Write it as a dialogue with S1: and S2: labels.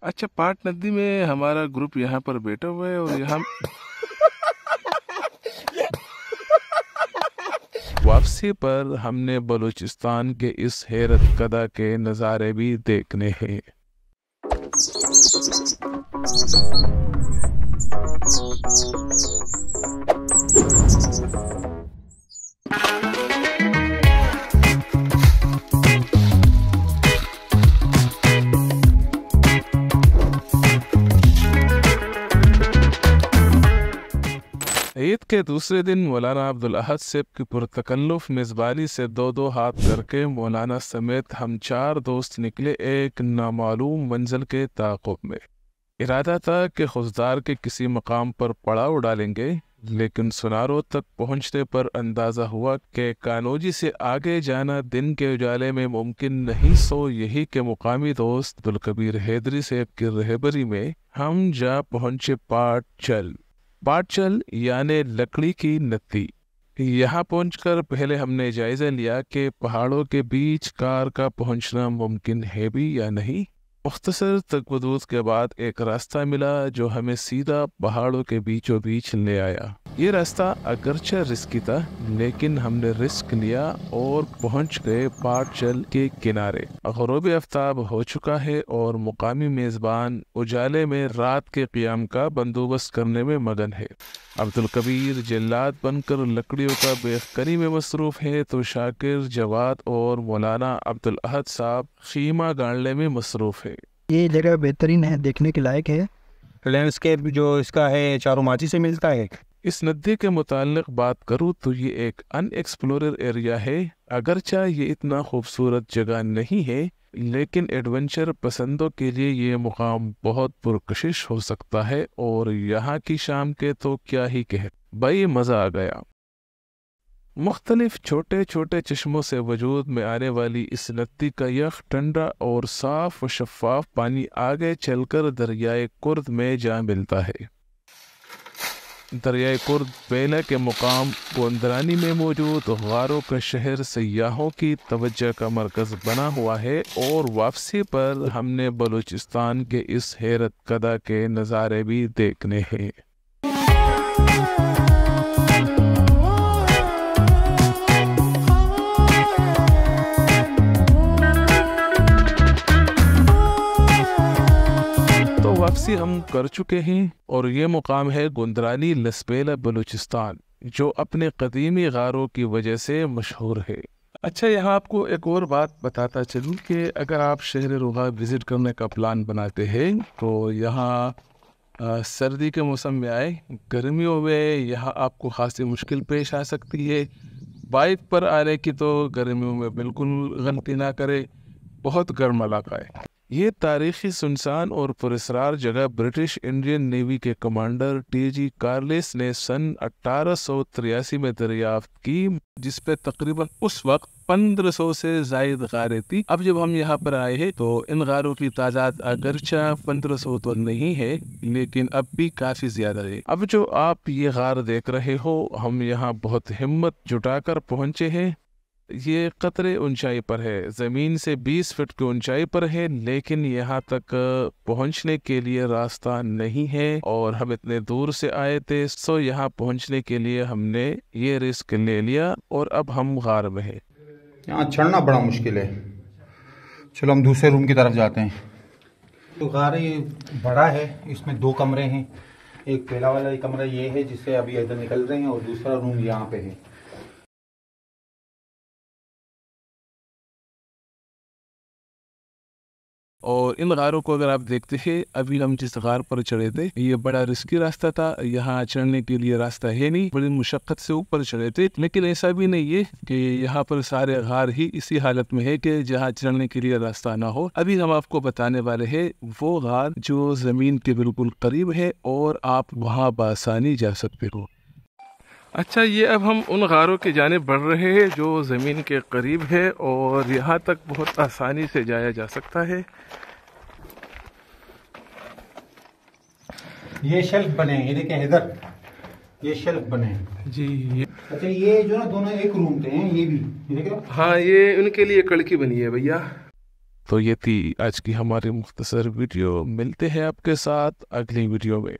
S1: अच्छा, पाट नदी में हमारा ग्रुप यहाँ पर बैठा हुआ है और यहाँ वापसी पर हमने बलूचिस्तान के इस हैरत कदा के नज़ारे भी देखने हैं। ईद के दूसरे दिन मौलाना अब्दुल अहद सेब की पुरतकल्लुफ मेज़बानी से दो हाथ करके मौलाना समेत हम 4 दोस्त निकले एक नामालूम मंजिल के ताक़ुब में। इरादा था कि खुशदार के किसी मकाम पर पड़ाव डालेंगे, लेकिन सुनारो तक पहुंचने पर अंदाज़ा हुआ कि कानोजी से आगे जाना दिन के उजाले में मुमकिन नहीं। सो यही के मुकामी दोस्त अब्दुल हैदरी सेब की रहबरी में हम जा पहुंचे पाटचल यानी लकड़ी की नदी। यहाँ पहुंचकर पहले हमने जायजा लिया कि पहाड़ों के बीच कार का पहुंचना मुमकिन है भी या नहीं। मुख्तसर तकबदूद के बाद एक रास्ता मिला जो हमें सीधा पहाड़ों के बीचों बीच ले आया। ये रास्ता अगरचे रिस्की था, लेकिन हमने रिस्क लिया और पहुंच गए पाटचल के किनारे। ग़ुरूब आफ्ताब हो चुका है और मुकामी मेज़बान उजाले में रात के क़ियाम का बंदोबस्त करने में मगन है। अब्दुल कबीर जिल्लात बनकर लकड़ियों का बेखकनी में मसरूफ़ है, तो शाकिर, जवाद और मौलाना अब्दुल अहद साहब खीमा गाड़ने में मसरूफ़ है।
S2: ये जगह बेहतरीन है, देखने के लायक है।
S3: लैंडस्केप जो इसका है चारों माची से मिलता है।
S1: इस नदी के मुताल्लिक़ बात करूँ तो ये एक अनएक्सप्लोरर एरिया है। अगरचा ये इतना खूबसूरत जगह नहीं है, लेकिन एडवेंचर पसंदों के लिए ये मुकाम बहुत पुरकशिश हो सकता है। और यहाँ की शाम के तो क्या ही कहे, भाई मज़ा आ गया। मुख्तलिफ छोटे छोटे चश्मों से वजूद में आने वाली इस नदी का यख ठंडा और साफ व शफाफ पानी आगे चलकर दरियाए कुर्द में जा मिलता है। दरियाए कुर्द बेला के मुकाम गोंदरानी में मौजूद गारों का शहर सयाहों की तवज्जो का मरकज़ बना हुआ है। और वापसी पर हमने बलूचिस्तान के इस हैरत कदा के नज़ारे भी देखने हैं। वापसी हम कर चुके हैं और ये मुकाम है गोंदरानी लसबेला बलूचिस्तान, जो अपने कदीमी गारों की वजह से मशहूर है। अच्छा, यहाँ आपको एक और बात बताता चलूँ कि अगर आप शहर रुगा विज़िट करने का प्लान बनाते हैं तो यहाँ सर्दी के मौसम में आए। गर्मियों में यहाँ आपको खासी मुश्किल पेश आ सकती है। बाइक पर आने की तो गर्मियों में बिल्कुल गलती ना करें, बहुत गर्म इलाका है। ये तारीखी सुनसान और पुरस्कार जगह ब्रिटिश इंडियन नेवी के कमांडर टी.जी. कार्लिस ने सन 1883 में दरियाफ्त की, जिस पे तकरीबन उस वक्त 1500 से ज़ायद गारें थी। अब जब हम यहाँ पर आए हैं तो इन गारों की तादाद अगरचा 1500 तो नहीं है, लेकिन अब भी काफ़ी ज़्यादा है। अब जो आप ये गार देख रहे हो, हम यहाँ बहुत हिम्मत जुटाकर पहुँचे हैं। ये कतरे ऊंचाई पर है, ज़मीन से 20 फीट की ऊंचाई पर है, लेकिन यहाँ तक पहुँचने के लिए रास्ता नहीं है और हम इतने दूर से आए थे। सो यहाँ पहुँचने के लिए हमने ये रिस्क ले लिया और अब हम गार में हैं।
S3: यहाँ चढ़ना बड़ा मुश्किल है। चलो हम दूसरे रूम की तरफ जाते हैं। तो गार ये बड़ा है, इसमें 2 कमरे हैं। एक पहला वाला कमरा ये है जिससे अभी इधर निकल रहे हैं, और दूसरा रूम यहाँ पे है।
S1: और इन गारों को अगर आप देखते हैं, अभी हम जिस गार पर चढ़े थे ये बड़ा रिस्की रास्ता था। यहाँ चढ़ने के लिए रास्ता है नहीं, बड़ी मुशक्कत से ऊपर चढ़े थे। लेकिन ऐसा भी नहीं है कि यहाँ पर सारे गार ही इसी हालत में है कि जहाँ चढ़ने के लिए रास्ता ना हो। अभी हम आपको बताने वाले हैं वो गार जो ज़मीन के बिल्कुल करीब है और आप वहाँ बआसानी जा सकते हो। अच्छा, ये अब हम उन गारों की जानिब बढ़ रहे हैं जो ज़मीन के करीब है और यहाँ तक बहुत आसानी से जाया जा सकता है।
S3: ये शेल्फ बने हैं, ये देखें इधर, ये शेल्फ बने हैं
S1: जी।
S3: अच्छा, ये जो ना दोनों एक रूम थे हैं, ये भी ये देखें।
S1: हाँ, ये उनके लिए कड़की बनी है भैया। تو یہ تھی آج کی ہماری مختصر ویڈیو. ملتے ہیں آپ کے ساتھ اگلی ویڈیو میں.